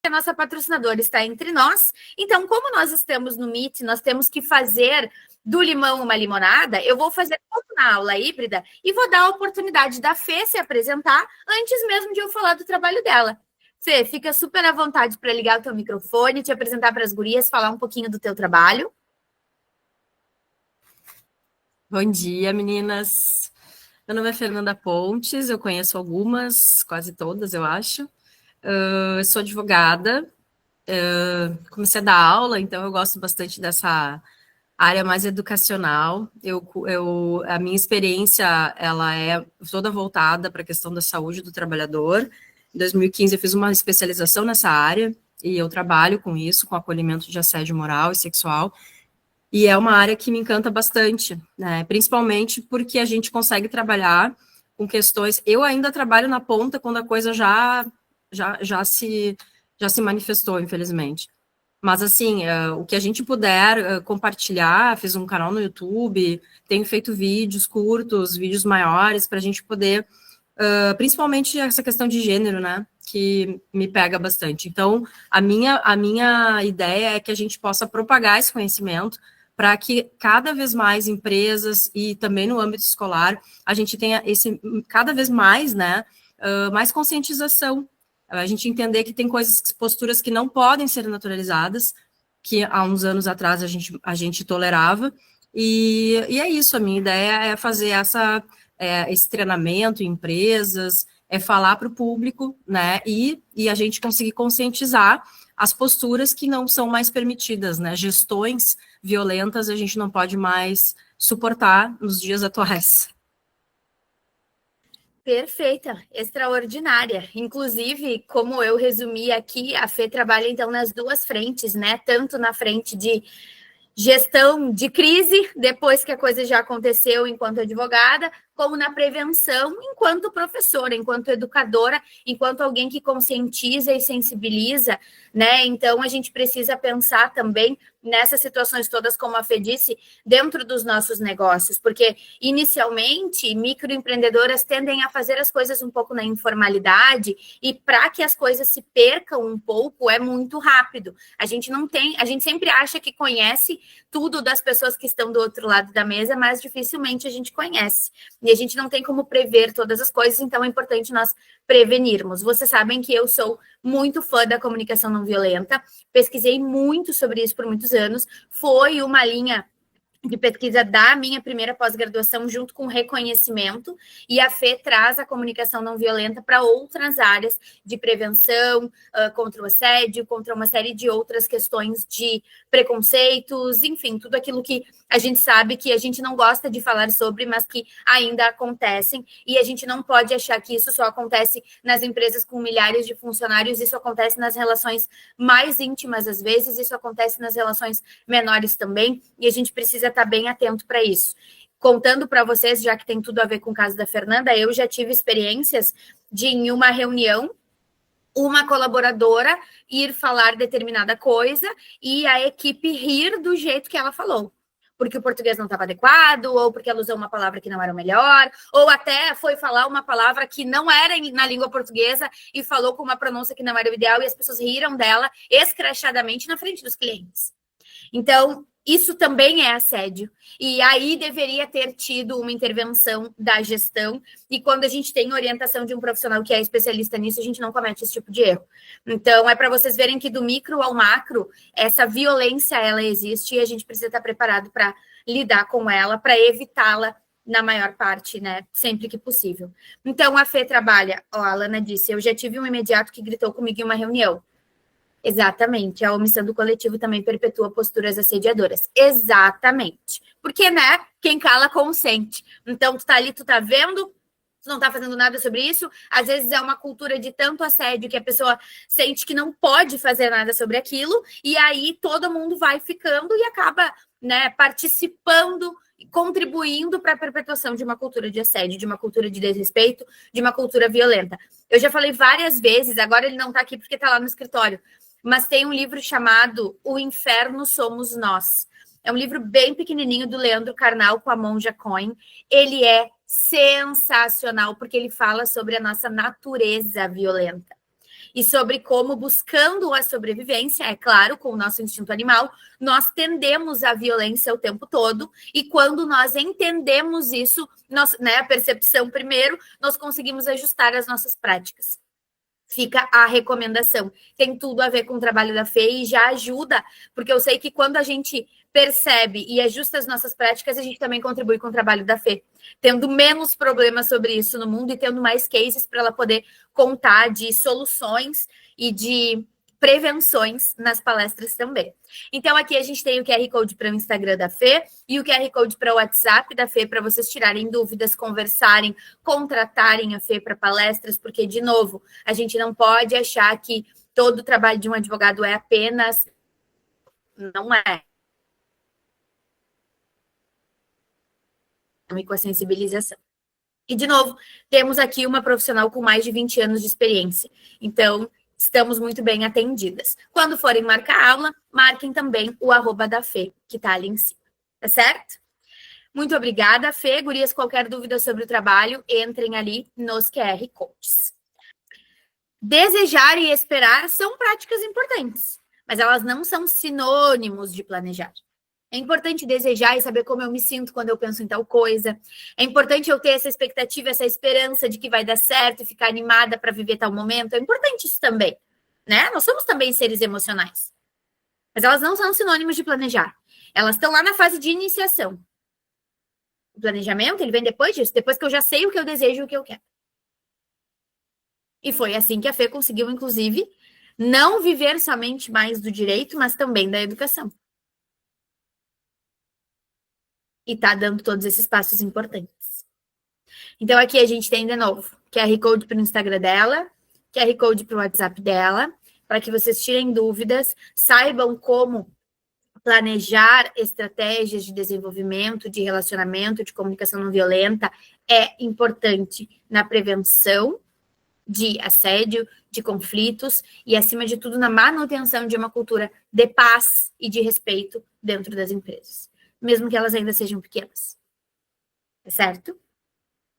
a nossa patrocinadora está entre nós. Então, como nós estamos no Meet, nós temos que fazer do limão uma limonada. Eu vou fazer na aula híbrida e vou dar a oportunidade da Fê se apresentar antes mesmo de eu falar do trabalho dela. Fê, fica super à vontade para ligar o teu microfone, te apresentar para as gurias, falar um pouquinho do teu trabalho. Bom dia, meninas. Meu nome é Fernanda Pontes, eu conheço algumas, quase todas, eu acho. Eu sou advogada, comecei a dar aula, então eu gosto bastante dessa área mais educacional. A minha experiência, ela é toda voltada para a questão da saúde do trabalhador. Em 2015, eu fiz uma especialização nessa área e eu trabalho com isso, com acolhimento de assédio moral e sexual. E é uma área que me encanta bastante, né? Principalmente porque a gente consegue trabalhar com questões. Eu ainda trabalho na ponta quando a coisa já se manifestou, infelizmente. Mas, assim, o que a gente puder compartilhar, fiz um canal no YouTube, tenho feito vídeos curtos, vídeos maiores, para a gente poder, principalmente essa questão de gênero, né, que me pega bastante. Então, a minha ideia é que a gente possa propagar esse conhecimento para que cada vez mais empresas e também no âmbito escolar, a gente tenha cada vez mais, né, mais conscientização. A gente entender que tem posturas que não podem ser naturalizadas, que há uns anos atrás a gente tolerava, e é isso, a minha ideia é fazer esse treinamento em empresas, é falar para o público, né, e a gente conseguir conscientizar as posturas que não são mais permitidas, né, gestões violentas a gente não pode mais suportar nos dias atuais. Perfeita, extraordinária. Inclusive, como eu resumi aqui, a Fê trabalha então nas duas frentes, né? Tanto na frente de gestão de crise, depois que a coisa já aconteceu enquanto advogada, como na prevenção enquanto professora, enquanto educadora, enquanto alguém que conscientiza e sensibiliza, né? Então, a gente precisa pensar também nessas situações todas, como a Fê disse, dentro dos nossos negócios, porque inicialmente microempreendedoras tendem a fazer as coisas um pouco na informalidade e para que as coisas se percam um pouco é muito rápido. A gente sempre acha que conhece tudo das pessoas que estão do outro lado da mesa, mas dificilmente a gente conhece. E a gente não tem como prever todas as coisas, então é importante nós prevenirmos. Vocês sabem que eu sou muito fã da comunicação não violenta, pesquisei muito sobre isso por muitos anos, foi uma linha de pesquisa da minha primeira pós-graduação junto com reconhecimento, e a Fê traz a comunicação não violenta para outras áreas de prevenção, contra o assédio, contra uma série de outras questões de preconceitos, enfim, tudo aquilo que a gente sabe que a gente não gosta de falar sobre, mas que ainda acontecem, e a gente não pode achar que isso só acontece nas empresas com milhares de funcionários, isso acontece nas relações mais íntimas às vezes, isso acontece nas relações menores também, e a gente precisa estar bem atento para isso. Contando para vocês, já que tem tudo a ver com o caso da Fernanda, eu já tive experiências de, em uma reunião, uma colaboradora ir falar determinada coisa e a equipe rir do jeito que ela falou. Porque o português não estava adequado, ou porque ela usou uma palavra que não era o melhor, ou até foi falar uma palavra que não era na língua portuguesa e falou com uma pronúncia que não era o ideal, e as pessoas riram dela escrachadamente na frente dos clientes. Então, isso também é assédio. E aí deveria ter tido uma intervenção da gestão. E quando a gente tem orientação de um profissional que é especialista nisso, a gente não comete esse tipo de erro. Então, é para vocês verem que do micro ao macro, essa violência, ela existe e a gente precisa estar preparado para lidar com ela, para evitá-la na maior parte, né? Sempre que possível. Então, a Fê trabalha, a Alana disse, eu já tive um imediato que gritou comigo em uma reunião. Exatamente. A omissão do coletivo também perpetua posturas assediadoras. Exatamente. Porque, né, quem cala consente. Então, tu tá ali, tu tá vendo, tu não tá fazendo nada sobre isso. Às vezes é uma cultura de tanto assédio que a pessoa sente que não pode fazer nada sobre aquilo, e aí todo mundo vai ficando e acaba, né, participando, contribuindo para a perpetuação de uma cultura de assédio, de uma cultura de desrespeito, de uma cultura violenta. Eu já falei várias vezes, agora ele não tá aqui porque tá lá no escritório, mas tem um livro chamado O Inferno Somos Nós. É um livro bem pequenininho do Leandro Carnal com a Monja Cohen. Ele é sensacional porque ele fala sobre a nossa natureza violenta. e sobre como, buscando a sobrevivência, é claro, com o nosso instinto animal, nós tendemos à violência o tempo todo, e quando nós entendemos isso, a percepção primeiro, nós conseguimos ajustar as nossas práticas. Fica a recomendação. Tem tudo a ver com o trabalho da Fê e já ajuda, porque eu sei que quando a gente percebe e ajusta as nossas práticas, a gente também contribui com o trabalho da Fê, tendo menos problemas sobre isso no mundo e tendo mais cases para ela poder contar de soluções e de prevenções nas palestras também. Então, aqui a gente tem o QR Code para o Instagram da Fê e o QR Code para o WhatsApp da Fê, para vocês tirarem dúvidas, conversarem, contratarem a Fê para palestras, porque, de novo, a gente não pode achar que todo o trabalho de um advogado é apenas... Não é. Com a sensibilização. E, de novo, temos aqui uma profissional com mais de 20 anos de experiência. Então, estamos muito bem atendidas. Quando forem marcar aula, marquem também o @ da Fê, que está ali em cima. Tá certo? Muito obrigada, Fê. Gurias, qualquer dúvida sobre o trabalho, entrem ali nos QR Codes. Desejar e esperar são práticas importantes, mas elas não são sinônimos de planejar. É importante desejar e saber como eu me sinto quando eu penso em tal coisa. É importante eu ter essa expectativa, essa esperança de que vai dar certo e ficar animada para viver tal momento. É importante isso também, né? Nós somos também seres emocionais. Mas elas não são sinônimos de planejar. Elas estão lá na fase de iniciação. O planejamento, ele vem depois disso, depois que eu já sei o que eu desejo e o que eu quero. E foi assim que a Fê conseguiu, inclusive, não viver somente mais do direito, mas também da educação. E está dando todos esses passos importantes. Então, aqui a gente tem, de novo, QR Code para o Instagram dela, QR Code para o WhatsApp dela, para que vocês tirem dúvidas, saibam como planejar estratégias de desenvolvimento, de relacionamento, de comunicação não violenta é importante na prevenção de assédio, de conflitos e, acima de tudo, na manutenção de uma cultura de paz e de respeito dentro das empresas, mesmo que elas ainda sejam pequenas. Certo?